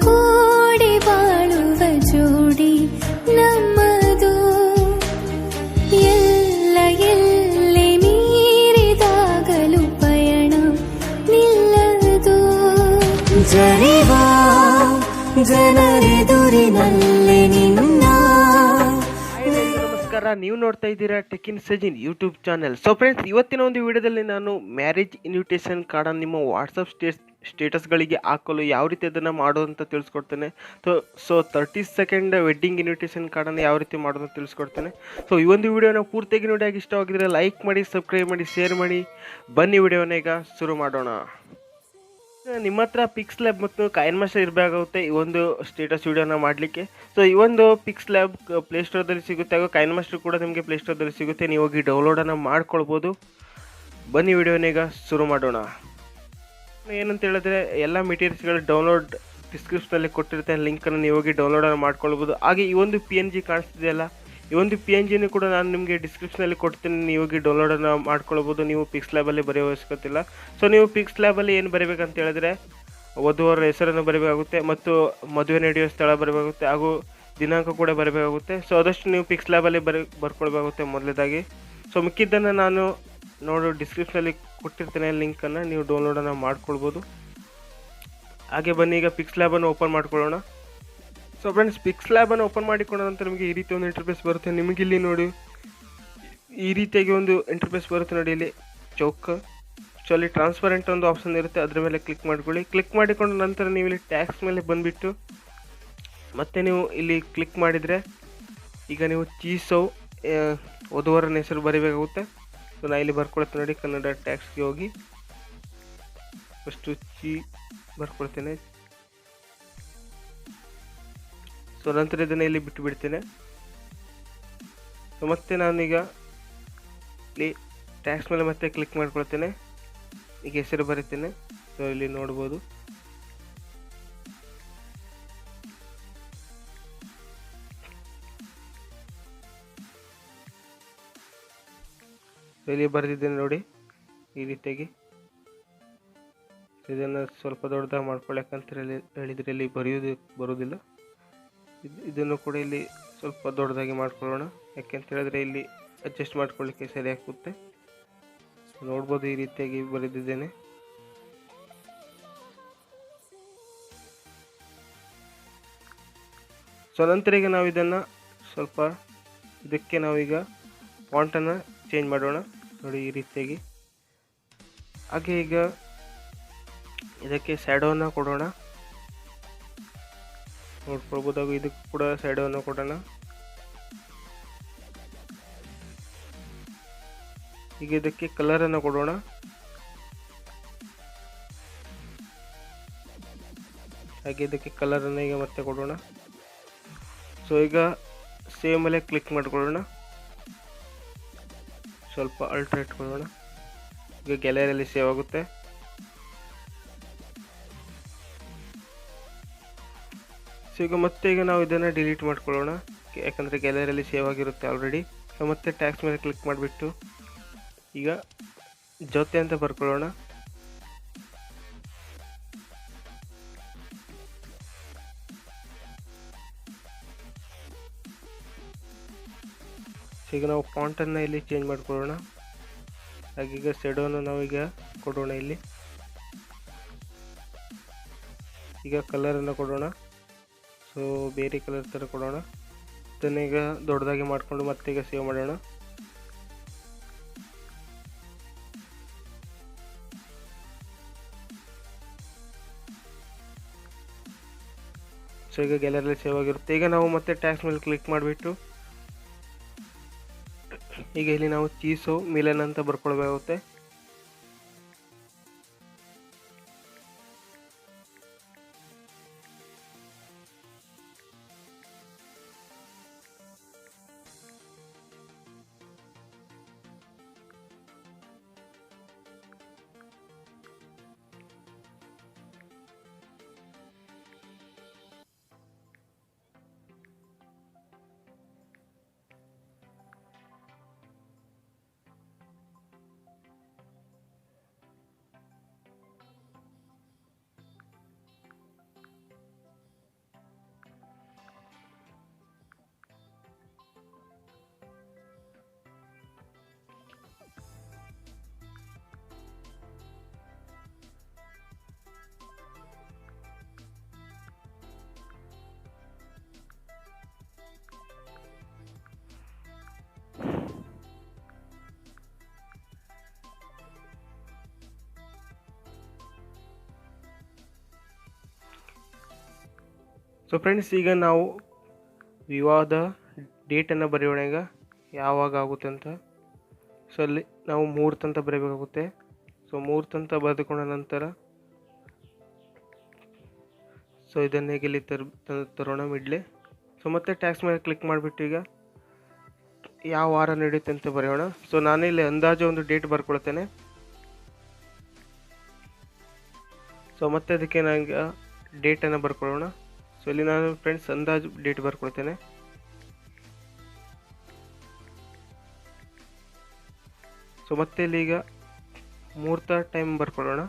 ಕೂಡಿ ಬಾಳುವ ಜೋಡಿ ನಮ್ಮದು. ಎಲ್ಲ ಎಲ್ಲೆ ಮೀರಿದಾಗಲೂ ಪಯಣ ನಿಲ್ಲದು. ಜರಿವ ಜನರೆದುರಿನಲ್ಲಿ ನಿನ್ನ. ನಮಸ್ಕಾರ, ನೀವು ನೋಡ್ತಾ ಇದ್ದೀರಾ tech in Sajin YouTube channel. So friends, ಇವತ್ತಿನ ಒಂದು ವಿಡಿಯೋದಲ್ಲಿ ನಾನು ಮ್ಯಾರೇಜ್ ಇನ್ವಿಟೇಷನ್ ಕಾರ್ಡನ್ನು ನಿಮ್ಮ ವಾಟ್ಸಪ್ ಸ್ಟೇಟಸ್ಗಳಿಗೆ ಹಾಕಲು ಯಾವ ರೀತಿ ಅದನ್ನು ಮಾಡೋದು ಅಂತ ತಿಳಿಸ್ಕೊಡ್ತೇನೆ. ಸೊ 30 ಸೆಕೆಂಡ್ ವೆಡ್ಡಿಂಗ್ ಇನ್ವಿಟೇಷನ್ ಕಾರ್ಡನ್ನು ಯಾವ ರೀತಿ ಮಾಡೋದು ಅಂತ ತಿಳಿಸ್ಕೊಡ್ತೇನೆ. ಸೊ ಈ ಒಂದು ವಿಡಿಯೋನ ಪೂರ್ತಿಯಾಗಿ ನೋಡಿ, ಆಗಿ ಇಷ್ಟವಾಗಿದ್ದರೆ ಲೈಕ್ ಮಾಡಿ, ಸಬ್ಸ್ಕ್ರೈಬ್ ಮಾಡಿ, ಶೇರ್ ಮಾಡಿ. ಬನ್ನಿ ವಿಡಿಯೋನ ಈಗ ಶುರು ಮಾಡೋಣ. ನಿಮ್ಮ ಹತ್ರ ಪಿಕ್ಸ್ ಲ್ಯಾಬ್ ಮತ್ತು ಕಾಯಿನ್ ಮಾಸ್ಟರ್ ಇರಬೇಕಾಗುತ್ತೆ ಈ ಒಂದು ಸ್ಟೇಟಸ್ ವಿಡಿಯೋನ ಮಾಡಲಿಕ್ಕೆ. ಸೊ ಈ ಒಂದು ಪಿಕ್ಸ್ ಲ್ಯಾಬ್ ಪ್ಲೇಸ್ಟೋರ್ದಲ್ಲಿ ಸಿಗುತ್ತೆ, ಹಾಗೂ ಕಾಯಿನ್ ಮಾಸ್ಟರ್ ಕೂಡ ನಿಮಗೆ ಪ್ಲೇಸ್ಟೋರ್ದಲ್ಲಿ ಸಿಗುತ್ತೆ. ನೀವು ಹೋಗಿ ಡೌನ್ಲೋಡನ್ನು ಮಾಡ್ಕೊಳ್ಬೋದು. ಬನ್ನಿ ವಿಡಿಯೋನ ಈಗ ಶುರು ಮಾಡೋಣ. ಏನಂತ ಹೇಳಿದ್ರೆ, ಎಲ್ಲ ಮೆಟೀರಿಯಲ್ಸ್ಗಳು ಡೌನ್ಲೋಡ್ ಡಿಸ್ಕ್ರಿಪ್ಷನಲ್ಲಿ ಕೊಟ್ಟಿರುತ್ತೆ, ಲಿಂಕನ್ನು ನೀವು ಹೋಗಿ ಡೌನ್ಲೋಡನ್ನು ಮಾಡ್ಕೊಳ್ಬೋದು. ಹಾಗೆ ಈ ಒಂದು PNG ಕಾಣಿಸ್ತಿದೆಯಲ್ಲ, ಈ ಒಂದು PNGನೂ ಕೂಡ ನಾನು ನಿಮಗೆ ಡಿಸ್ಕ್ರಿಪ್ಷನಲ್ಲಿ ಕೊಡ್ತೀನಿ, ನೀವು ಹೋಗಿ ಡೌನ್ಲೋಡನ್ನು ಮಾಡ್ಕೊಳ್ಬೋದು. ನೀವು ಪಿಕ್ಸ್ ಲ್ಯಾಬಲ್ಲಿ ಬರೆಯೋ ಅವಶ್ಯಕತೆ. ಸೊ ನೀವು ಪಿಕ್ಸ್ ಲ್ಯಾಬಲ್ಲಿ ಏನು ಬರೀಬೇಕಂತ ಹೇಳಿದ್ರೆ, ವಧುವರ ಹೆಸರನ್ನು ಬರೀಬೇಕಾಗುತ್ತೆ, ಮತ್ತು ಮದುವೆ ನಡೆಯೋ ಸ್ಥಳ ಬರಬೇಕಾಗುತ್ತೆ, ಹಾಗೂ ದಿನಾಂಕ ಕೂಡ ಬರಬೇಕಾಗುತ್ತೆ. ಸೊ ಆದಷ್ಟು ನೀವು ಪಿಕ್ಸ್ ಲ್ಯಾಬಲ್ಲಿ ಬರ್ಕೊಳ್ಬೇಕಾಗುತ್ತೆ ಮೊದಲೇದಾಗಿ. ಸೊ ಮಿಕ್ಕಿದ್ದನ್ನು ನಾನು ಡಿಸ್ಕ್ರಿಪ್ಷನಲ್ಲಿ ಕೊಟ್ಟಿರ್ತೇನೆ ಲಿಂಕನ್ನು, ನೀವು ಡೌನ್ಲೋಡನ್ನು ಮಾಡ್ಕೊಳ್ಬೋದು. ಹಾಗೆ ಬನ್ನಿ ಈಗ ಪಿಕ್ಸ್ ಲ್ಯಾಬನ್ನು ಓಪನ್ ಮಾಡ್ಕೊಳ್ಳೋಣ. ಸೊ ಫ್ರೆಂಡ್ಸ್, ಪಿಕ್ಸ್ ಲ್ಯಾಬನ್ನು ಓಪನ್ ಮಾಡಿಕೊಂಡ ನಂತರ ನಿಮಗೆ ಈ ರೀತಿ ಒಂದು ಇಂಟರ್ಫೇಸ್ ಬರುತ್ತೆ. ನಿಮಗಿಲ್ಲಿ ನೋಡಿ ಈ ರೀತಿಯಾಗಿ ಒಂದು ಇಂಟರ್ಫೇಸ್ ಬರುತ್ತೆ ನೋಡಿ, ಇಲ್ಲಿ ಚೌಕ. ಸೊ ಅಲ್ಲಿ ಟ್ರಾನ್ಸ್ಪರೆಂಟ್ ಒಂದು ಆಪ್ಷನ್ ಇರುತ್ತೆ, ಅದ್ರ ಮೇಲೆ ಕ್ಲಿಕ್ ಮಾಡ್ಕೊಳ್ಳಿ. ಕ್ಲಿಕ್ ಮಾಡಿಕೊಂಡ ನಂತರ ನೀವು ಇಲ್ಲಿ ಟ್ಯಾಕ್ಸ್ ಮೇಲೆ ಬಂದುಬಿಟ್ಟು ಮತ್ತೆ ನೀವು ಇಲ್ಲಿ ಕ್ಲಿಕ್ ಮಾಡಿದರೆ ಈಗ ನೀವು ಚೀಸೋ ವಧುವರನ ಹೆಸರು ಬರೀಬೇಕಾಗುತ್ತೆ. ಸೊ ನಾನು ಇಲ್ಲಿ ಬರ್ಕೊಳ್ತೇನೆ ನೋಡಿ, ಕನ್ನಡ ಟ್ಯಾಕ್ಸ್ಗೆ ಹೋಗಿ ಫಸ್ಟು ಬರ್ಕೊಳ್ತೇನೆ. ಸೊ ನಂತರ ಇದನ್ನು ಇಲ್ಲಿ ಬಿಟ್ಟು ಬಿಡ್ತೇನೆ. ಸೊ ಮತ್ತೆ ನಾನೀಗ ಇಲ್ಲಿ ಟ್ಯಾಕ್ಸ್ ಮೇಲೆ ಮತ್ತೆ ಕ್ಲಿಕ್ ಮಾಡ್ಕೊಳ್ತೇನೆ, ಈಗ ಹೆಸರು ಬರೀತೇನೆ. ಸೊ ಇಲ್ಲಿ ನೋಡ್ಬೋದು, ಸೊ ಇಲ್ಲಿ ಬರೆದಿದ್ದೇನೆ ನೋಡಿ ಈ ರೀತಿಯಾಗಿ. ಇದನ್ನು ಸ್ವಲ್ಪ ದೊಡ್ಡದಾಗಿ ಮಾಡ್ಕೊಳ್ಳೋಕ್ಕಂತ ಹೇಳಿದರೆ ಇಲ್ಲಿ ಬರೋದಿಲ್ಲ. ಇದನ್ನು ಕೂಡ ಇಲ್ಲಿ ಸ್ವಲ್ಪ ದೊಡ್ಡದಾಗಿ ಮಾಡ್ಕೊಳ್ಳೋಣ, ಯಾಕೆಂತ ಹೇಳಿದ್ರೆ ಇಲ್ಲಿ ಅಡ್ಜಸ್ಟ್ ಮಾಡ್ಕೊಳ್ಳಿಕ್ಕೆ ಸರಿ ಆಗುತ್ತೆ. ನೋಡ್ಬೋದು ಈ ರೀತಿಯಾಗಿ ಬರೆದಿದ್ದೇನೆ. ಸೊ ನಂತರ ಈಗ ನಾವು ಇದನ್ನು ಸ್ವಲ್ಪ ಇದಕ್ಕೆ ನಾವೀಗ ಫಾಂಟನ್ನು ಚೇಂಜ್ ಮಾಡೋಣ ನೋಡಿ ಈ ರೀತಿಯಾಗಿ. ಹಾಗೆ ಈಗ ಇದಕ್ಕೆ ಸ್ಯಾಡೋವನ್ನು ಕೊಡೋಣ, ನೋಡ್ಕೊಳ್ಬೋದು. ಇದಕ್ಕೆ ಕೂಡ ಸ್ಯಾಡೋವನ್ನು ಕೊಡೋಣ. ಈಗ ಇದಕ್ಕೆ ಕಲರನ್ನು ಕೊಡೋಣ. ಹಾಗೆ ಇದಕ್ಕೆ ಕಲರನ್ನು ಈಗ ಮತ್ತೆ ಕೊಡೋಣ. ಸೊ ಈಗ ಸೇವ್ ಮೇಲೆ ಕ್ಲಿಕ್ ಮಾಡ್ಕೊಳ್ಳೋಣ, ಸ್ವಲ್ಪ ಅಲ್ಟ್ರೇಟ್ ಕೊಡೋಣ. ಈಗ ಗ್ಯಾಲರಿಯಲ್ಲಿ ಸೇವ್ ಆಗುತ್ತೆ. ಸೊ ಈಗ ನಾವು ಇದನ್ನು ಡಿಲೀಟ್ ಮಾಡ್ಕೊಳ್ಳೋಣ, ಯಾಕಂದರೆ ಗ್ಯಾಲರಿಯಲ್ಲಿ ಸೇವ್ ಆಗಿರುತ್ತೆ ಆಲ್ರೆಡಿ. ಸೊ ಮತ್ತೆ ಟ್ಯಾಕ್ಸ್ ಮೇಲೆ ಕ್ಲಿಕ್ ಮಾಡಿಬಿಟ್ಟು ಈಗ ಜೊತೆ ಅಂತ ಬರ್ಕೊಳ್ಳೋಣ. ಸೊ ಈಗ ನಾವು ಫಾಂಟನ್ನು ಇಲ್ಲಿ ಚೇಂಜ್ ಮಾಡ್ಕೊಳ್ಳೋಣ. ಹಾಗೀಗ ಶೆಡೋವನ್ನು ನಾವೀಗ ಕೊಡೋಣ ಇಲ್ಲಿ. ಈಗ ಕಲರನ್ನು ಕೊಡೋಣ, ಸೊ ಬೇರೆ ಕಲರ್ ಥರ ಕೊಡೋಣ. ಇದನ್ನು ಈಗ ದೊಡ್ಡದಾಗಿ ಮಾಡಿಕೊಂಡು ಮತ್ತೆ ಈಗ ಸೇವ್ ಮಾಡೋಣ. ಸೊ ಈಗ ಗ್ಯಾಲರಿಯಲ್ಲಿ ಸೇವ್ ಆಗಿರುತ್ತೆ. ಈಗ ನಾವು ಮತ್ತೆ ಟ್ಯಾಕ್ಸ್ ಮೇಲೆ ಕ್ಲಿಕ್ ಮಾಡಿಬಿಟ್ಟು ಈಗ ಇಲ್ಲಿ ನಾವು ಚೀಸೋ ಮಿಲನ್ ಅಂತ ಬರ್ಕೊಳ್ಬೇಕಾಗುತ್ತೆ. ಸೊ ಫ್ರೆಂಡ್ಸ್, ಈಗ ನಾವು ವಿವಾಹದ ಡೇಟನ್ನು ಬರೆಯೋಣ. ಈಗ ಯಾವಾಗ ಆಗುತ್ತೆ ಅಂತ. ಸೊ ಅಲ್ಲಿ ನಾವು ಮುಹೂರ್ತ ಅಂತ ಬರೀಬೇಕಾಗುತ್ತೆ. ಸೊ ಮುಹೂರ್ತ ಅಂತ ಬರೆದುಕೊಂಡ ನಂತರ ಸೊ ಇದನ್ನು ಹೇಗೆ ಇಲ್ಲಿ ತರೋಣ ಮಿಡ್ಲೆ. ಸೊ ಮತ್ತೆ ಟ್ಯಾಕ್ಸ್ ಮೇಲೆ ಕ್ಲಿಕ್ ಮಾಡಿಬಿಟ್ಟು ಈಗ ಯಾವ ವಾರ ನಡೆಯುತ್ತೆ ಅಂತ ಬರೆಯೋಣ. ಸೊ ನಾನಿಲ್ಲಿ ಅಂದಾಜು ಒಂದು ಡೇಟ್ ಬರ್ಕೊಳ್ತೇನೆ. ಸೊ ಮತ್ತೆ ಅದಕ್ಕೆ ನನಗೆ ಡೇಟನ್ನು ಬರ್ಕೊಳ್ಳೋಣ. ಸೊ ಇಲ್ಲಿ ನಾನು ಫ್ರೆಂಡ್ಸ್ ಅಂದಾಜು ಡೇಟ್ ಬರ್ಕೊಳ್ತೇನೆ. ಸೊ ಮತ್ತೆ ಇಲ್ಲಿ ಈಗ ಮುಹೂರ್ತ ಟೈಮ್ ಬರ್ಕೊಳ್ಳೋಣ.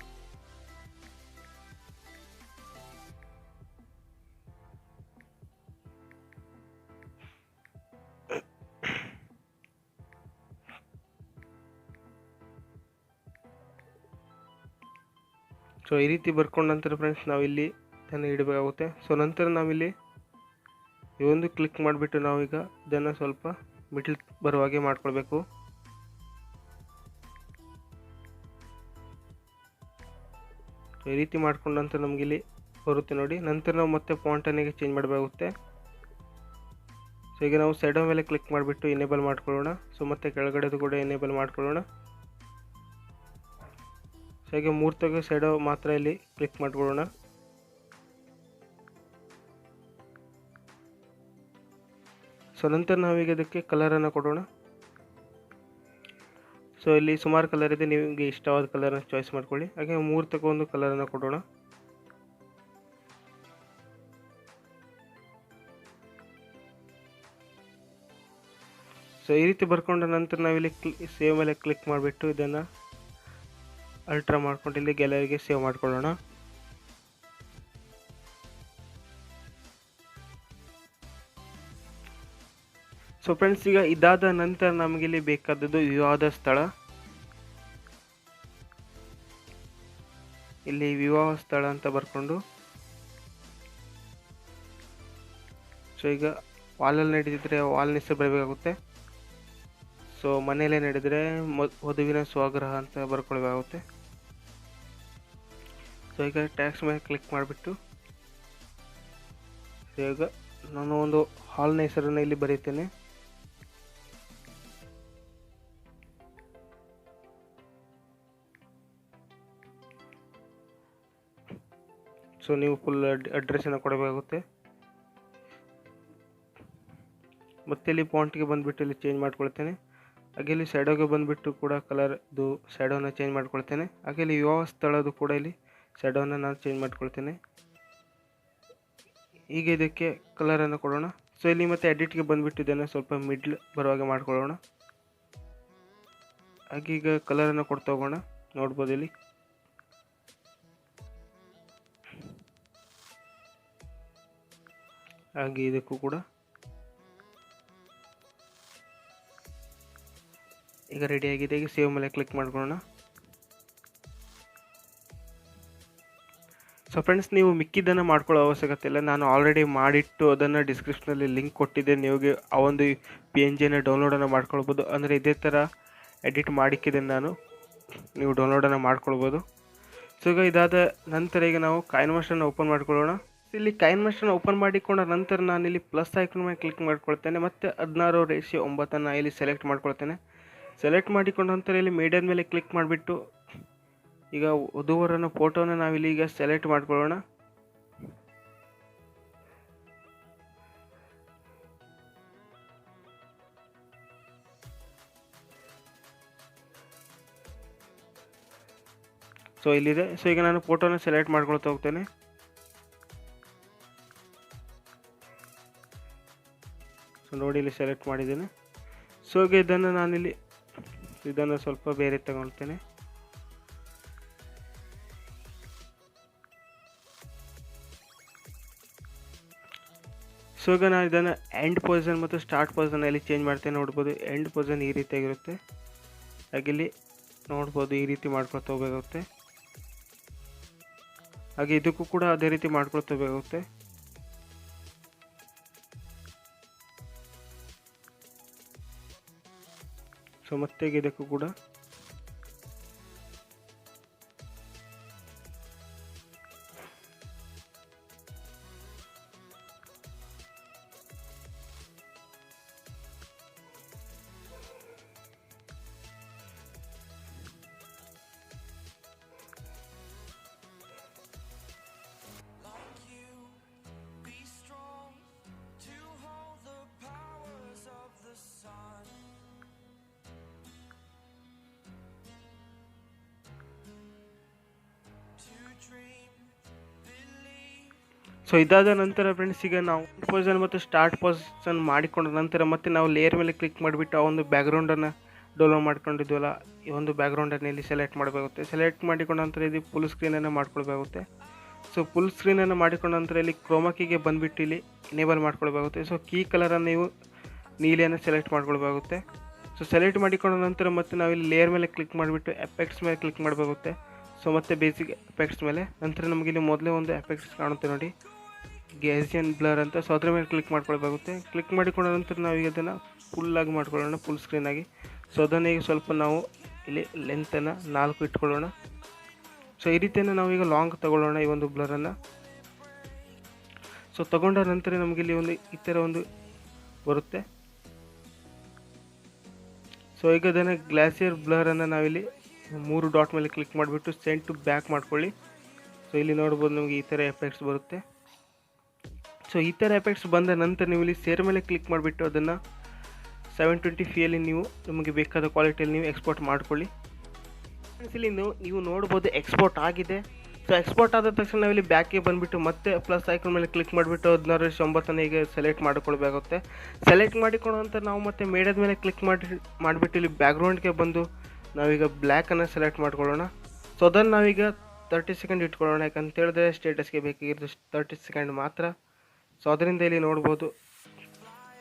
ಸೊ ಈ ರೀತಿ ಬರ್ಕೊಂಡ ನಂತರ ಫ್ರೆಂಡ್ಸ್ ನಾವಿಲ್ಲಿ ಇದನ್ನು ಇಡಬೇಕಾಗುತ್ತೆ. ಸೊ ನಂತರ ನಾವಿಲ್ಲಿ ಈ ಒಂದು ಕ್ಲಿಕ್ ಮಾಡಿಬಿಟ್ಟು ನಾವೀಗ ಇದನ್ನು ಸ್ವಲ್ಪ ಮಿಡ್ಲ್ ಬರುವ ಹಾಗೆ ಮಾಡ್ಕೊಳ್ಬೇಕು. ಸೊ ಈ ರೀತಿ ಮಾಡ್ಕೊಂಡ ನಂತರ ನಮಗಿಲ್ಲಿ ಬರುತ್ತೆ ನೋಡಿ. ನಂತರ ನಾವು ಮತ್ತೆ ಫಾಂಟನ್ನಿಗೆ ಚೇಂಜ್ ಮಾಡಬೇಕಾಗುತ್ತೆ. ಸೊ ಈಗ ನಾವು ಸೈಡ್ ಮೇಲೆ ಕ್ಲಿಕ್ ಮಾಡಿಬಿಟ್ಟು ಎನೇಬಲ್ ಮಾಡ್ಕೊಳ್ಳೋಣ. ಸೊ ಮತ್ತೆ ಕೆಳಗಡೆದು ಕೂಡ ಎನೇಬಲ್ ಮಾಡ್ಕೊಳ್ಳೋಣ. ಸೊ ಹಾಗೆ ಮುಹೂರ್ತಕ್ಕೆ ಸೈಡ್ ಮಾತ್ರ ಇಲ್ಲಿ ಕ್ಲಿಕ್ ಮಾಡ್ಕೊಳ್ಳೋಣ. ಸೊ ನಂತರ ನಾವೀಗ ಇದಕ್ಕೆ ಕಲರನ್ನು ಕೊಡೋಣ. ಸೊ ಇಲ್ಲಿ ಸುಮಾರು ಕಲರ್ ಇದೆ, ನಿಮಗೆ ಇಷ್ಟವಾದ ಕಲರನ್ನು ಚಾಯ್ಸ್ ಮಾಡ್ಕೊಳ್ಳಿ. ಹಾಗೆ ಮುಹೂರ್ತಕ್ಕೆ ಒಂದು ಕಲರನ್ನು ಕೊಡೋಣ. ಸೊ ಈ ರೀತಿ ಬರ್ಕೊಂಡ ನಂತರ ನಾವಿಲ್ಲಿ ಸೇವ್ ಮೇಲೆ ಕ್ಲಿಕ್ ಮಾಡಿಬಿಟ್ಟು ಇದನ್ನು ಅಲ್ಟ್ರಾ ಮಾಡ್ಕೊಂಡು ಇಲ್ಲಿ ಗ್ಯಾಲರಿಗೆ ಸೇವ್ ಮಾಡ್ಕೊಳ್ಳೋಣ. ಸೊ ಫ್ರೆಂಡ್ಸ್, ಈಗ ಇದಾದ ನಂತರ ನಮಗಿಲ್ಲಿ ಬೇಕಾದದ್ದು ವಿವಾಹದ ಸ್ಥಳ. ಇಲ್ಲಿ ವಿವಾಹ ಸ್ಥಳ ಅಂತ ಬರ್ಕೊಂಡು ಸೊ ಈಗ ವಾಲಲ್ಲಿ ನಡೆದಿದ್ರೆ ವಾಲ್ ಹೆಸರು ಬರಬೇಕಾಗುತ್ತೆ. ಸೊ ಮನೆಯಲ್ಲೇ ನಡೆದರೆ ವಧುವಿನ ಸ್ವಗೃಹ ಅಂತ ಬರ್ಕೊಳ್ಬೇಕಾಗುತ್ತೆ. ಸೊ ಈಗ ಟ್ಯಾಕ್ಸ್ ಮೇಲೆ ಕ್ಲಿಕ್ ಮಾಡಿಬಿಟ್ಟು ಈಗ ನಾನು ಒಂದು ಹಾಲ್ನ ಹೆಸರನ್ನು ಇಲ್ಲಿ ಬರೀತೇನೆ. ಸೊ ನೀವು ಫುಲ್ ಅಡ್ರೆಸ್ಸನ್ನು ಕೊಡಬೇಕಾಗುತ್ತೆ. ಮತ್ತೆ ಇಲ್ಲಿ ಫಾಂಟ್ಗೆ ಬಂದುಬಿಟ್ಟು ಇಲ್ಲಿ ಚೇಂಜ್ ಮಾಡ್ಕೊಳ್ತೇನೆ. ಹಾಗೆ ಇಲ್ಲಿ ಸ್ಯಾಡೋಗೆ ಬಂದುಬಿಟ್ಟು ಕೂಡ ಕಲರ್ದು ಸ್ಯಾಡೋನ ಚೇಂಜ್ ಮಾಡ್ಕೊಳ್ತೇನೆ. ಹಾಗೆ ಇಲ್ಲಿ ವಿವಾಹ ಸ್ಥಳದ್ದು ಕೂಡ ಇಲ್ಲಿ ಸ್ಯಾಡೋನ ನಾನು ಚೇಂಜ್ ಮಾಡ್ಕೊಳ್ತೇನೆ. ಈಗ ಇದಕ್ಕೆ ಕಲರನ್ನು ಕೊಡೋಣ. ಸೊ ಇಲ್ಲಿ ಮತ್ತೆ ಎಡಿಟ್ಗೆ ಬಂದುಬಿಟ್ಟು ಇದನ್ನು ಸ್ವಲ್ಪ ಮಿಡ್ಲ್ ಬರುವಾಗ ಮಾಡ್ಕೊಳ್ಳೋಣ. ಹಾಗೆ ಈಗ ಕಲರನ್ನು ಕೊಡ್ತಾ ಹೋಗೋಣ. ನೋಡ್ಬೋದು ಇಲ್ಲಿ ಹಾಗೆ ಇದಕ್ಕೂ ಕೂಡ ಈಗ ರೆಡಿ ಆಗಿದೆ. ಈಗ ಸೇವ್ ಮೇಲೆ ಕ್ಲಿಕ್ ಮಾಡ್ಕೊಳ್ಳೋಣ. ಸೊ ಫ್ರೆಂಡ್ಸ್, ನೀವು ಮಿಕ್ಕಿದ್ದನ್ನು ಮಾಡ್ಕೊಳ್ಳೋ ಅವಶ್ಯಕತೆ ಇಲ್ಲ. ನಾನು ಆಲ್ರೆಡಿ ಮಾಡಿಟ್ಟು ಅದನ್ನು ಡಿಸ್ಕ್ರಿಪ್ಷನಲ್ಲಿ ಲಿಂಕ್ ಕೊಟ್ಟಿದ್ದೆ. ನಿಮಗೆ ಆ ಒಂದು PNGನ ಡೌನ್ಲೋಡನ್ನು ಮಾಡ್ಕೊಳ್ಬೋದು. ಅಂದರೆ ಇದೇ ಥರ ಎಡಿಟ್ ಮಾಡಿಕ್ಕಿದ್ದೇನೆ ನಾನು, ನೀವು ಡೌನ್ಲೋಡನ್ನು ಮಾಡ್ಕೊಳ್ಬೋದು. ಸೊ ಈಗ ಇದಾದ ನಂತರ ಈಗ ನಾವು ಕಾಯಿನ್ ಮಾಸ್ಟರನ್ನು ಓಪನ್ ಮಾಡ್ಕೊಳ್ಳೋಣ. ಇಲ್ಲಿ ಕಾಯಿನ್ ಮಾಸ್ಟರ್ನ ಓಪನ್ ಮಾಡಿಕೊಂಡ ನಂತರ ನಾನಿಲ್ಲಿ ಪ್ಲಸ್ ಐಕಾನ್ ಮೇಲೆ ಕ್ಲಿಕ್ ಮಾಡ್ಕೊಳ್ತೇನೆ. ಮತ್ತು 16:9 ಇಲ್ಲಿ ಸೆಲೆಕ್ಟ್ ಮಾಡ್ಕೊಳ್ತೇನೆ. ಸೆಲೆಕ್ಟ್ ಮಾಡಿಕೊಂಡ ನಂತರ ಇಲ್ಲಿ ಮೀಡಿಯದ ಮೇಲೆ ಕ್ಲಿಕ್ ಮಾಡಿಬಿಟ್ಟು ಈಗ ವಧುವರನ ಫೋಟೋನ ನಾವಿಲ್ಲಿ ಈಗ ಸೆಲೆಕ್ಟ್ ಮಾಡ್ಕೊಳ್ಳೋಣ. ಸೊ ಇಲ್ಲಿದೆ. ಸೊ ಈಗ ನಾನು ಫೋಟೋನ ಸೆಲೆಕ್ಟ್ ಮಾಡ್ಕೊಳ್ತಾ ಹೋಗ್ತೇನೆ. ಸೊ ನೋಡಿ ಇಲ್ಲಿ ಸೆಲೆಕ್ಟ್ ಮಾಡಿದ್ದೇನೆ. ಸೊ ಈಗ ಇದನ್ನು ನಾನಿಲ್ಲಿ ಇದನ್ನು ಸ್ವಲ್ಪ ಬೇರೆ ತಗೊಳ್ತೇನೆ. ಸೊ ಈಗ ನಾನು ಇದನ್ನು ಎಂಡ್ ಪೊಸಿಷನ್ ಮತ್ತು ಸ್ಟಾರ್ಟ್ ಪೊಸಿಷನ್ ಇಲ್ಲಿ ಚೇಂಜ್ ಮಾಡ್ತೇನೆ. ನೋಡ್ಬೋದು ಎಂಡ್ ಪೊಸಿಷನ್ ಈ ರೀತಿಯಾಗಿರುತ್ತೆ. ಹಾಗೆ ಇಲ್ಲಿ ನೋಡ್ಬೋದು ಈ ರೀತಿ ಮಾಡ್ಕೊಳ್ತಾ ಹೋಗಬೇಕಾಗುತ್ತೆ. ಹಾಗೆ ಇದಕ್ಕೂ ಕೂಡ ಅದೇ ರೀತಿ ಮಾಡ್ಕೊಳ್ತಾ ಹೋಗಬೇಕಾಗುತ್ತೆ. ಸೊ ಮತ್ತೆ ಇದಕ್ಕೂ ಕೂಡ ಸೊ ಇದಾದ ನಂತರ ಫ್ರೆಂಡ್ಸ್ ಈಗ ನಾವು ಪೊಸಿಷನ್ ಮತ್ತು ಸ್ಟಾರ್ಟ್ ಪೊಸಿಷನ್ ಮಾಡಿಕೊಂಡ ನಂತರ ಮತ್ತೆ ನಾವು ಲೇಯರ್ ಮೇಲೆ ಕ್ಲಿಕ್ ಮಾಡಿಬಿಟ್ಟು ಆ ಒಂದು ಬ್ಯಾಕ್ಗ್ರೌಂಡನ್ನು ಡೌನ್ಲೋಡ್ ಮಾಡ್ಕೊಂಡಿದ್ವಲ್ಲ ಈ ಒಂದು ಬ್ಯಾಕ್ಗ್ರೌಂಡನ್ನು ಇಲ್ಲಿ ಸೆಲೆಕ್ಟ್ ಮಾಡಬೇಕಾಗುತ್ತೆ. ಸೆಲೆಕ್ಟ್ ಮಾಡಿಕೊಂಡ ನಂತರ ಇದು ಫುಲ್ ಸ್ಕ್ರೀನನ್ನು ಮಾಡ್ಕೊಳ್ಬೇಕಾಗುತ್ತೆ. ಸೊ ಫುಲ್ ಸ್ಕ್ರೀನನ್ನು ಮಾಡಿಕೊಂಡ ನಂತರ ಇಲ್ಲಿ ಕ್ರೋಮಾಕಿಗೆ ಬಂದುಬಿಟ್ಟು ಇಲ್ಲಿ ಎನೇಬಲ್ ಮಾಡ್ಕೊಳ್ಬೇಕಾಗುತ್ತೆ. ಸೊ ಕೀ ಕಲರನ್ನು ನೀವು ನೀಲಿಯನ್ನು ಸೆಲೆಕ್ಟ್ ಮಾಡ್ಕೊಳ್ಬೇಕಾಗುತ್ತೆ. ಸೊ ಸೆಲೆಕ್ಟ್ ಮಾಡಿಕೊಂಡ ನಂತರ ಮತ್ತೆ ನಾವಿಲ್ಲಿ ಲೇಯರ್ ಮೇಲೆ ಕ್ಲಿಕ್ ಮಾಡಿಬಿಟ್ಟು ಎಫೆಕ್ಟ್ಸ್ ಮೇಲೆ ಕ್ಲಿಕ್ ಮಾಡಬೇಕಾಗುತ್ತೆ. ಸೊ ಮತ್ತೆ ಬೇಸಿಕ್ ಎಫೆಕ್ಟ್ಸ್ ಮೇಲೆ ನಂತರ ನಮಗೆ ಇಲ್ಲಿ ಮೊದಲೇ ಒಂದು ಎಫೆಕ್ಟ್ಸ್ ಕಾಣುತ್ತೆ ನೋಡಿ, ಗೇಸಿಯನ್ ಬ್ಲರ್ ಅಂತ. ಸೊ ಅದ್ರ ಮೇಲೆ ಕ್ಲಿಕ್ ಮಾಡ್ಕೊಳ್ಬೇಕಾಗುತ್ತೆ. ಕ್ಲಿಕ್ ಮಾಡಿಕೊಂಡ ನಂತರ ನಾವೀಗ ಅದನ್ನು ಫುಲ್ಲಾಗಿ ಮಾಡ್ಕೊಳ್ಳೋಣ, ಫುಲ್ ಸ್ಕ್ರೀನಾಗಿ. ಸೊ ಅದನ್ನು ಈಗ ಸ್ವಲ್ಪ ನಾವು ಇಲ್ಲಿ ಲೆಂತನ್ನು 4 ಇಟ್ಕೊಳ್ಳೋಣ. ಸೊ ಈ ರೀತಿಯನ್ನು ನಾವೀಗ ಲಾಂಗ್ ತಗೊಳ್ಳೋಣ ಈ ಒಂದು ಬ್ಲರನ್ನು. ಸೊ ತಗೊಂಡ ನಂತರ ನಮಗೆ ಇಲ್ಲಿ ಒಂದು ಈ ಥರ ಒಂದು ಬರುತ್ತೆ. ಸೊ ಈಗ ಅದನ್ನು ಗ್ಲಾಸಿಯರ್ ಬ್ಲರನ್ನು ನಾವಿಲ್ಲಿ 3 ಡಾಟ್ ಮೇಲೆ ಕ್ಲಿಕ್ ಮಾಡಿಬಿಟ್ಟು ಸೆಂಡ್ ಟು ಬ್ಯಾಕ್ ಮಾಡ್ಕೊಳ್ಳಿ. ಸೊ ಇಲ್ಲಿ ನೋಡ್ಬೋದು ನಮಗೆ ಈ ಥರ ಎಫೆಕ್ಟ್ಸ್ ಬರುತ್ತೆ. ಸೊ ಈ ಥರ ಎಫೆಕ್ಟ್ಸ್ ಬಂದ ನಂತರ ನೀವು ಇಲ್ಲಿ ಸೇರ್ ಮೇಲೆ ಕ್ಲಿಕ್ ಮಾಡಿಬಿಟ್ಟು ಅದನ್ನು 720p ನೀವು ನಿಮಗೆ ಬೇಕಾದ ಕ್ವಾಲಿಟಿಯಲ್ಲಿ ನೀವು ಎಕ್ಸ್ಪೋರ್ಟ್ ಮಾಡ್ಕೊಳ್ಳಿ. ಇಲ್ಲಿ ನೀವು ನೋಡ್ಬೋದು ಎಕ್ಸ್ಪೋರ್ಟ್ ಆಗಿದೆ. ಸೊ ಎಕ್ಸ್ಪೋರ್ಟ್ ಆದ ತಕ್ಷಣ ನಾವಿಲ್ಲಿ ಬ್ಯಾಕಿಗೆ ಬಂದುಬಿಟ್ಟು ಮತ್ತೆ ಪ್ಲಸ್ ಐಕಾನ್ ಮೇಲೆ ಕ್ಲಿಕ್ ಮಾಡಿಬಿಟ್ಟು 16:9 ಈಗ ಸೆಲೆಕ್ಟ್ ಮಾಡಿಕೊಳ್ಬೇಕಾಗುತ್ತೆ. ಸೆಲೆಕ್ಟ್ ಮಾಡಿಕೊಳ್ಳೋ ನಂತರ ನಾವು ಮತ್ತೆ ಮೇಡದ ಮೇಲೆ ಕ್ಲಿಕ್ ಮಾಡಿಬಿಟ್ಟು ಇಲ್ಲಿ ಬ್ಯಾಕ್ಗ್ರೌಂಡ್ಗೆ ಬಂದು ನಾವೀಗ ಬ್ಲ್ಯಾಕನ್ನು ಸೆಲೆಕ್ಟ್ ಮಾಡ್ಕೊಳ್ಳೋಣ. ಸೊ ಅದನ್ನು ನಾವೀಗ 30 ಸೆಕೆಂಡ್ ಇಟ್ಕೊಳ್ಳೋಣ. ಯಾಕಂತ ಹೇಳಿದ್ರೆ ಸ್ಟೇಟಸ್ಗೆ ಬೇಕಾಗಿರೋದು 30 ಸೆಕೆಂಡ್ ಮಾತ್ರ. ಸೊ ಅದರಿಂದ ಇಲ್ಲಿ ನೋಡ್ಬೋದು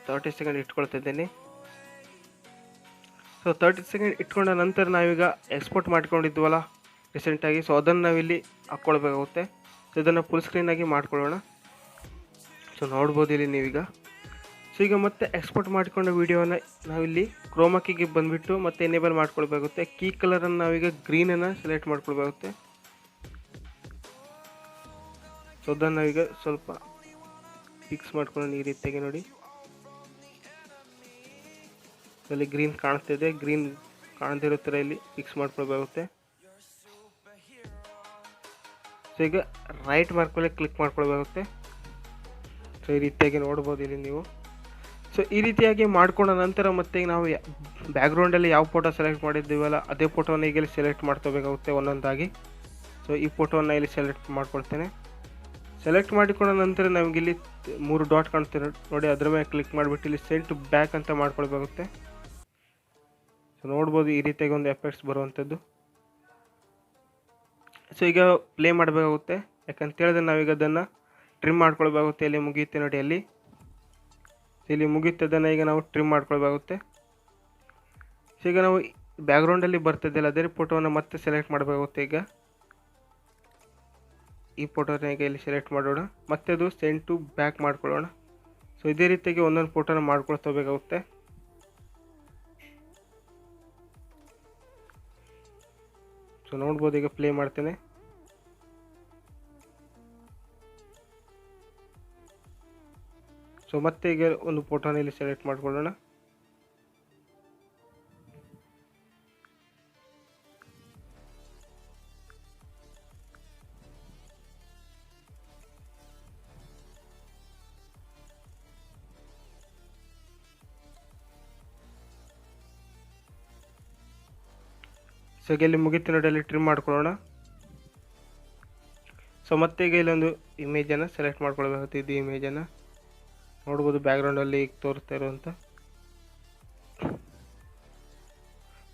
30 ಸೆಕೆಂಡ್ ಇಟ್ಕೊಳ್ತಿದ್ದೀನಿ. ಸೊ 30 ಸೆಕೆಂಡ್ ಇಟ್ಕೊಂಡ ನಂತರ ನಾವೀಗ ಎಕ್ಸ್ಪೋರ್ಟ್ ಮಾಡ್ಕೊಂಡಿದ್ವಲ್ಲ ರೀಸೆಂಟಾಗಿ, ಸೊ ಅದನ್ನು ನಾವಿಲ್ಲಿ ಹಾಕ್ಕೊಳ್ಬೇಕಾಗುತ್ತೆ. ಸೊ ಇದನ್ನು ಫುಲ್ ಸ್ಕ್ರೀನಾಗಿ ಮಾಡ್ಕೊಳ್ಳೋಣ. ಸೊ ನೋಡ್ಬೋದು ಇಲ್ಲಿ ನೀವೀಗ. ಸೊ ಈಗ ಮತ್ತೆ ಎಕ್ಸ್ಪೋರ್ಟ್ ಮಾಡಿಕೊಂಡ ವೀಡಿಯೋನ ನಾವಿಲ್ಲಿ ಕ್ರೋಮಾಕಿಗೆ ಬಂದುಬಿಟ್ಟು ಮತ್ತೆ ಎನೇಬಲ್ ಮಾಡ್ಕೊಳ್ಬೇಕಾಗುತ್ತೆ. ಕೀ ಕಲರನ್ನು ನಾವೀಗ ಗ್ರೀನನ್ನು ಸೆಲೆಕ್ಟ್ ಮಾಡ್ಕೊಳ್ಬೇಕಾಗುತ್ತೆ. ಸೊ ಅದನ್ನು ನಾವೀಗ ಸ್ವಲ್ಪ ಫಿಕ್ಸ್ ಮಾಡ್ಕೊಳ್ಳೋಣ ಈ ರೀತಿಯಾಗಿ ನೋಡಿ. ಇಲ್ಲಿ ಗ್ರೀನ್ ಕಾಣಿಸ್ತಿದೆ, ಗ್ರೀನ್ ಕಾಣದಿರೋ ಥರ ಇಲ್ಲಿ ಫಿಕ್ಸ್ ಮಾಡ್ಕೊಳ್ಬೇಕಾಗುತ್ತೆ. ಸೊ ಈಗ ರೈಟ್ ಮಾರ್ಕಲ್ಲಿ ಕ್ಲಿಕ್ ಮಾಡ್ಕೊಳ್ಬೇಕಾಗುತ್ತೆ. ಸೊ ಈ ರೀತಿಯಾಗಿ ನೋಡ್ಬೋದು ಇಲ್ಲಿ ನೀವು. ಸೊ ಈ ರೀತಿಯಾಗಿ ಮಾಡ್ಕೊಂಡ ನಂತರ ಮತ್ತೆ ನಾವು ಬ್ಯಾಕ್ಗ್ರೌಂಡಲ್ಲಿ ಯಾವ ಫೋಟೋ ಸೆಲೆಕ್ಟ್ ಮಾಡಿದ್ದೀವಲ್ಲ ಅದೇ ಫೋಟೋನ ಈಗ ಇಲ್ಲಿ ಸೆಲೆಕ್ಟ್ ಮಾಡ್ಕೋಬೇಕಾಗುತ್ತೆ ಒಂದೊಂದಾಗಿ. ಸೊ ಈ ಫೋಟೋವನ್ನು ಇಲ್ಲಿ ಸೆಲೆಕ್ಟ್ ಮಾಡ್ಕೊಳ್ತೇನೆ. ಸೆಲೆಕ್ಟ್ ಮಾಡಿಕೊಂಡ ನಂತರ ನಮಗಿಲ್ಲಿ 3 ಡಾಟ್ ಕಾಣ್ತೀರ ನೋಡಿ, ಅದರ ಮೇಲೆ ಕ್ಲಿಕ್ ಮಾಡಿಬಿಟ್ಟು ಇಲ್ಲಿ ಸೆಂಡ್ ಟು ಬ್ಯಾಕ್ ಅಂತ ಮಾಡ್ಕೊಳ್ಬೇಕಾಗುತ್ತೆ. ಸೊ ನೋಡ್ಬೋದು ಈ ರೀತಿಯಾಗಿ ಒಂದು ಎಫೆಕ್ಟ್ಸ್ ಬರುವಂಥದ್ದು. ಸೊ ಈಗ ಪ್ಲೇ ಮಾಡಬೇಕಾಗುತ್ತೆ. ಯಾಕಂತ ಹೇಳಿದ್ರೆ ನಾವೀಗ ಅದನ್ನು ಟ್ರಿಮ್ ಮಾಡ್ಕೊಳ್ಬೇಕಾಗುತ್ತೆ. ಇಲ್ಲಿ ಮುಗಿಯುತ್ತೆ ನೋಡಿ, ಇಲ್ಲಿ ಮುಗಿಯುತ್ತೆ. ಅದನ್ನು ಈಗ ನಾವು ಟ್ರಿಮ್ ಮಾಡ್ಕೊಳ್ಬೇಕಾಗುತ್ತೆ. ಸೊ ಈಗ ನಾವು ಬ್ಯಾಕ್ಗ್ರೌಂಡಲ್ಲಿ ಬರ್ತಿದ್ದೆಲ್ಲ ಅದೇ ಫೋಟೋವನ್ನು ಮತ್ತೆ ಸೆಲೆಕ್ಟ್ ಮಾಡಬೇಕಾಗುತ್ತೆ. ಈಗ ಈ ಫೋಟೋನ ಈಗ ಇಲ್ಲಿ ಸೆಲೆಕ್ಟ್ ಮಾಡೋಣ, ಮತ್ತೆ ಅದು ಸೆಂಡ್ ಟು ಬ್ಯಾಕ್ ಮಾಡ್ಕೊಳ್ಳೋಣ. ಸೊ ಇದೇ ರೀತಿಯಾಗಿ ಒಂದೊಂದು ಫೋಟೋನ ಮಾಡ್ಕೊಳ್ತೋಬೇಕಾಗುತ್ತೆ. ಸೊ ನೋಡ್ಬೋದು ಈಗ ಪ್ಲೇ ಮಾಡ್ತೇನೆ. ಸೊ ಮತ್ತೆ ಈಗ ಒಂದು ಫೋಟೋನ ಇಲ್ಲಿ ಸೆಲೆಕ್ಟ್ ಮಾಡ್ಕೊಳ್ಳೋಣ. ಸೊ ಈಗ ಇಲ್ಲಿ ಮುಗಿತು ನೋಡಿ, ಅಲ್ಲಿ ಟ್ರಿಮ್ ಮಾಡ್ಕೊಳ್ಳೋಣ. ಸೊ ಮತ್ತೆ ಈಗ ಇಲ್ಲೊಂದು ಇಮೇಜನ್ನು ಸೆಲೆಕ್ಟ್ ಮಾಡ್ಕೊಳ್ಬೇಕಾಗುತ್ತೆ. ಇದು ಇಮೇಜನ್ನು ನೋಡ್ಬೋದು ಬ್ಯಾಕ್ಗ್ರೌಂಡಲ್ಲಿ ಈಗ ತೋರಿಸ್ತಾ ಇರುವಂಥ.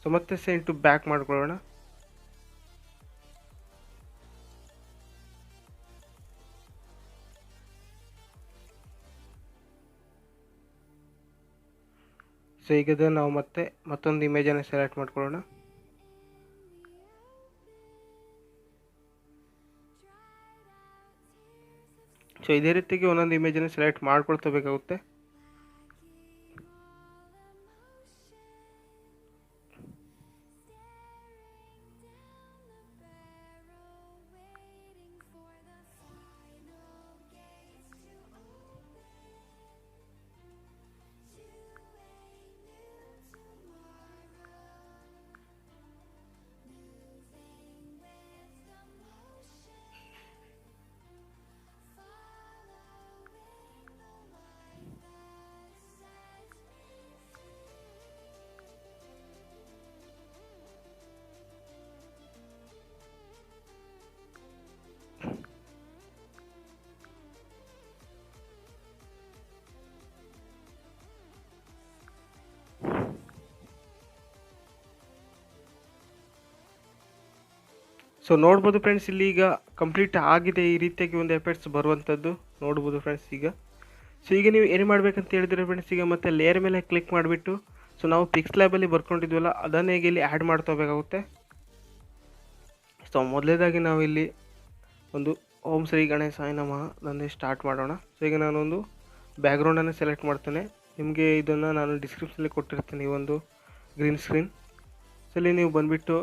ಸೊ ಮತ್ತೆ ಸೆಂಡ್ ಟು ಬ್ಯಾಕ್ ಮಾಡ್ಕೊಳ್ಳೋಣ. ಸೊ ಈಗ ನಾವು ಮತ್ತೆ ಮತ್ತೊಂದು ಇಮೇಜನ್ನು ಸೆಲೆಕ್ಟ್ ಮಾಡ್ಕೊಳ್ಳೋಣ. ಸೊ ಇದೇ ರೀತಿಗೆ ಒಂದೊಂದು ಇಮೇಜನ್ನು ಸೆಲೆಕ್ಟ್ ಮಾಡ್ಕೊಳ್ತಬೇಕಾಗುತ್ತೆ. ಸೊ ನೋಡ್ಬೋದು ಫ್ರೆಂಡ್ಸ್, ಇಲ್ಲಿ ಈಗ ಕಂಪ್ಲೀಟ್ ಆಗಿದೆ. ಈ ರೀತಿಯಾಗಿ ಒಂದು ಎಫೆಕ್ಟ್ಸ್ ಬರುವಂಥದ್ದು ನೋಡ್ಬೋದು ಫ್ರೆಂಡ್ಸ್ ಈಗ. ಸೊ ಈಗ ನೀವು ಏನು ಮಾಡಬೇಕಂತ ಹೇಳಿದ್ರೆ ಫ್ರೆಂಡ್ಸ್, ಈಗ ಮತ್ತೆ ಲೇಯರ್ ಮೇಲೆ ಕ್ಲಿಕ್ ಮಾಡಿಬಿಟ್ಟು ಸೊ ನಾವು ಪಿಕ್ಸ್ ಲ್ಯಾಬಲ್ಲಿ ಬರ್ಕೊಂಡಿದ್ವಲ್ಲ ಅದನ್ನೇ ಈಗ ಇಲ್ಲಿ ಆ್ಯಡ್ ಮಾಡ್ಕೋಬೇಕಾಗುತ್ತೆ. ಸೊ ಮೊದಲೇದಾಗಿ ನಾವು ಇಲ್ಲಿ ಒಂದು ಓಂ ಶ್ರೀ ಗಣೇಶಾಯ ನಮಃ ಅದನ್ನೇ ಸ್ಟಾರ್ಟ್ ಮಾಡೋಣ. ಸೊ ಈಗ ನಾನೊಂದು ಬ್ಯಾಕ್ಗ್ರೌಂಡನ್ನು ಸೆಲೆಕ್ಟ್ ಮಾಡ್ತೇನೆ. ನಿಮಗೆ ಇದನ್ನು ನಾನು ಡಿಸ್ಕ್ರಿಪ್ಷನಲ್ಲಿ ಕೊಟ್ಟಿರ್ತೀನಿ, ಈ ಒಂದು ಗ್ರೀನ್ ಸ್ಕ್ರೀನ್. ಸೊ ಇಲ್ಲಿ ನೀವು ಬಂದುಬಿಟ್ಟು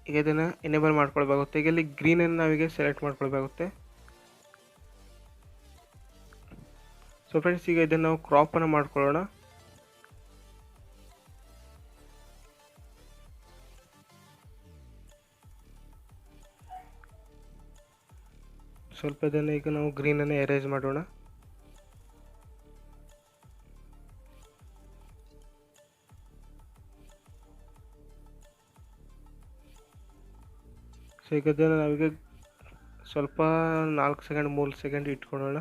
ಈಗ ಇದನ್ನು ಎನೇಬಲ್ ಮಾಡ್ಕೊಳ್ಬೇಕಾಗುತ್ತೆ. ಈಗ ಇಲ್ಲಿ ಗ್ರೀನನ್ನು ನಾವೀಗ ಸೆಲೆಕ್ಟ್ ಮಾಡ್ಕೊಳ್ಬೇಕಾಗುತ್ತೆ. ಸೊ ಫ್ರೆಂಡ್ಸ್, ಈಗ ಇದನ್ನು ನಾವು ಕ್ರಾಪನ್ನು ಮಾಡ್ಕೊಳ್ಳೋಣ. ಸ್ವಲ್ಪ ಇದನ್ನು ಈಗ ನಾವು ಗ್ರೀನನ್ನು ಎರೇಸ್ ಮಾಡೋಣ. ಸೊ ಈಗ ಅದನ್ನು ನಾವೀಗ ಸ್ವಲ್ಪ 4 ಸೆಕೆಂಡ್ 3 ಸೆಕೆಂಡ್ ಇಟ್ಕೊಳ್ಳೋಣ.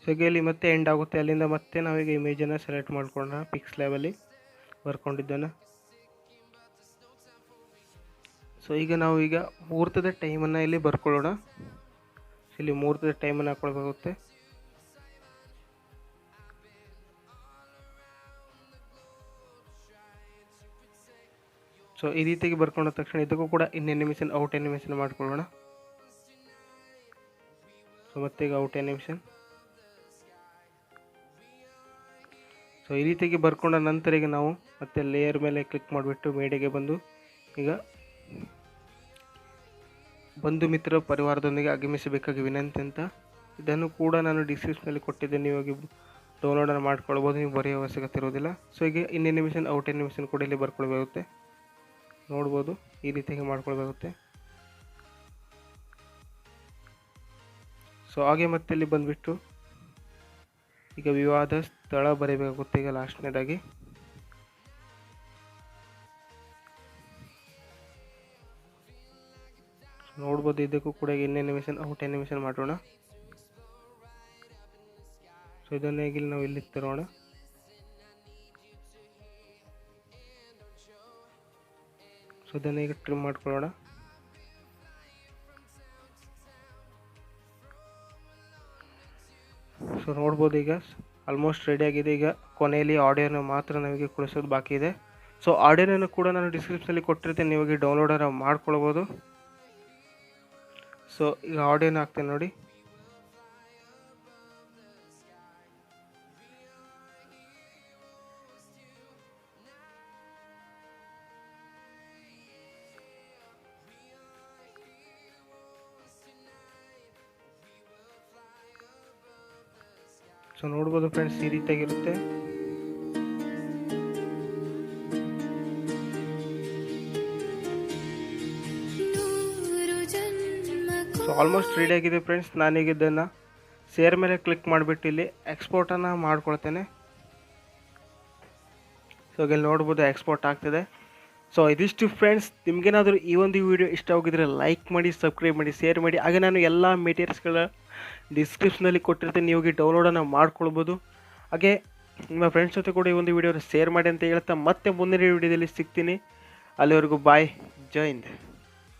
ಸೊ ಈಗ ಇಲ್ಲಿ ಮತ್ತೆ ಎಂಡ್ ಆಗುತ್ತೆ. ಅಲ್ಲಿಂದ ಮತ್ತೆ ನಾವೀಗ ಇಮೇಜನ್ನು ಸೆಲೆಕ್ಟ್ ಮಾಡ್ಕೊಳ್ಳೋಣ. ಪಿಕ್ಸ್ ಲ್ಯಾಬಲ್ಲಿ ಬರ್ಕೊಂಡಿದ್ದಾನೆ. ಸೊ ಈಗ ನಾವು ಮುಹೂರ್ತದ ಟೈಮನ್ನು ಇಲ್ಲಿ ಬರ್ಕೊಳ್ಳೋಣ. ಇಲ್ಲಿ ಮುಹೂರ್ತದ ಟೈಮನ್ನು ಹಾಕ್ಕೊಳ್ಬೇಕಾಗುತ್ತೆ. ಸೊ ಈ ರೀತಿಯಾಗಿ ಬರ್ಕೊಂಡ ತಕ್ಷಣ ಇದಕ್ಕೂ ಕೂಡ ಇನ್ ಅನಿಮೇಷನ್ ಔಟ್ ಅನಿಮೇಷನ್ ಮಾಡ್ಕೊಳ್ಳೋಣ. ಸೊ ಮತ್ತೆ ಈಗ ಔಟ್ ಅನಿಮೇಷನ್. ಸೊ ಈ ರೀತಿಯಾಗಿ ಬರ್ಕೊಂಡ ನಂತರ ಈಗ ನಾವು ಮತ್ತೆ ಲೇಯರ್ ಮೇಲೆ ಕ್ಲಿಕ್ ಮಾಡಿಬಿಟ್ಟು ಮೀಡಿಯಾಗೆ ಬಂದು ಈಗ ಬಂಧು ಮಿತ್ರ ಪರಿವಾರದೊಂದಿಗೆ ಆಗಮಿಸಬೇಕಾಗಿ ವಿನಂತಿ ಅಂತ ಇದನ್ನು ಕೂಡ ನಾನು ಡಿಸ್ಕ್ರಿಪ್ಷನಲ್ಲಿ ಕೊಟ್ಟಿದ್ದೇನೆ. ನೀವು ಡೌನ್ಲೋಡನ್ನು ಮಾಡ್ಕೊಳ್ಬೋದು, ನೀವು ಬರೆಯೋ ಅವಶ್ಯಕತೆ ಇರೋದಿಲ್ಲ. ಸೊ ಈಗ ಇನ್ ಅನಿಮೇಷನ್ ಔಟ್ ಅನಿಮೇಷನ್ ಕೂಡ ಇಲ್ಲಿ ಬರ್ಕೊಳ್ಬೇಕಾಗುತ್ತೆ. ನೋಡ್ಬೋದು ಈ ರೀತಿಯಾಗಿ ಮಾಡ್ಕೊಳ್ಬೇಕಾಗುತ್ತೆ. ಸೊ ಹಾಗೆ ಮತ್ತೆ ಇಲ್ಲಿ ಬಂದುಬಿಟ್ಟು ಈಗ ವಿವಾದ ಸ್ಥಳ ಬರೀಬೇಕಾಗುತ್ತೆ. ಈಗ ಲಾಸ್ಟ್ನೇದಾಗಿ ನೋಡ್ಬೋದು. ಇದಕ್ಕೂ ಕೂಡ ಇನ್ ಅನಿಮೇಷನ್ ಔಟ್ ಅನಿಮೇಷನ್ ಮಾಡೋಣ. ಸೊ ಇದನ್ನೇ ಇಲ್ಲಿ ನಾವು ಇಲ್ಲಿ ತರೋಣ. ಸೊ ಇದನ್ನು ಈಗ ಟ್ರಿಮ್ ಮಾಡ್ಕೊಳ್ಳೋಣ. ಸೊ ನೋಡ್ಬೋದು ಈಗ ಆಲ್ಮೋಸ್ಟ್ ರೆಡಿ ಆಗಿದೆ. ಈಗ ಕೊನೆಯಲ್ಲಿ ಆಡಿಯೋನ ಮಾತ್ರ ನಮಗೆ ಕಳಿಸೋದು ಬಾಕಿ ಇದೆ. ಸೊ ಆಡಿಯೋನ ಕೂಡ ನಾನು ಡಿಸ್ಕ್ರಿಪ್ಷನಲ್ಲಿ ಕೊಟ್ಟಿರ್ತೇನೆ, ನೀವು ಡೌನ್ಲೋಡನ್ನು ಮಾಡ್ಕೊಳ್ಬೋದು. ಸೊ ಈಗ ಆಡಿಯೋನ ಹಾಕ್ತೇನೆ ನೋಡಿ. ಸೊ ನೋಡ್ಬೋದು ಫ್ರೆಂಡ್ಸ್, ಈ ರೀತಿಯಾಗಿರುತ್ತೆ. ಸೊ ಆಲ್ಮೋಸ್ಟ್ ರೆಡಿ ಆಗಿದೆ ಫ್ರೆಂಡ್ಸ್. ನಾನೀಗ ಇದನ್ನು ಶೇರ್ ಮೇಲೆ ಕ್ಲಿಕ್ ಮಾಡಿಬಿಟ್ಟು ಇಲ್ಲಿ ಎಕ್ಸ್ಪೋರ್ಟನ್ನು ಮಾಡ್ಕೊಳ್ತೇನೆ. ಸೊ ಇಲ್ಲಿ ನೋಡ್ಬೋದು ಎಕ್ಸ್ಪೋರ್ಟ್ ಆಗ್ತಿದೆ. ಸೊ ಇದಿಷ್ಟು ಫ್ರೆಂಡ್ಸ್. ನಿಮಗೇನಾದರೂ ಈ ಒಂದು ವಿಡಿಯೋ ಇಷ್ಟವಾಗಿದ್ದರೆ ಲೈಕ್ ಮಾಡಿ, ಸಬ್ಸ್ಕ್ರೈಬ್ ಮಾಡಿ, ಶೇರ್ ಮಾಡಿ. ಹಾಗೆ ನಾನು ಎಲ್ಲ ಮೆಟೀರಿಯಲ್ಸ್ಗಳ ಡಿಸ್ಕ್ರಿಪ್ಷನಲ್ಲಿ ಕೊಟ್ಟಿರ್ತೀನಿ, ನೀವು ಡೌನ್ಲೋಡನ್ನು ಮಾಡ್ಕೊಳ್ಬೋದು. ಹಾಗೆ ನಿಮ್ಮ ಫ್ರೆಂಡ್ಸ್ ಜೊತೆ ಕೂಡ ಈ ಒಂದು ವಿಡಿಯೋನ ಶೇರ್ ಮಾಡಿ ಅಂತ ಹೇಳ್ತಾ ಮತ್ತೆ ಮುಂದಿನ ವಿಡಿಯೋದಲ್ಲಿ ಸಿಗ್ತೀನಿ. ಅಲ್ಲಿವರೆಗೂ ಬಾಯ್, ಜೈ ಹಿಂದ್.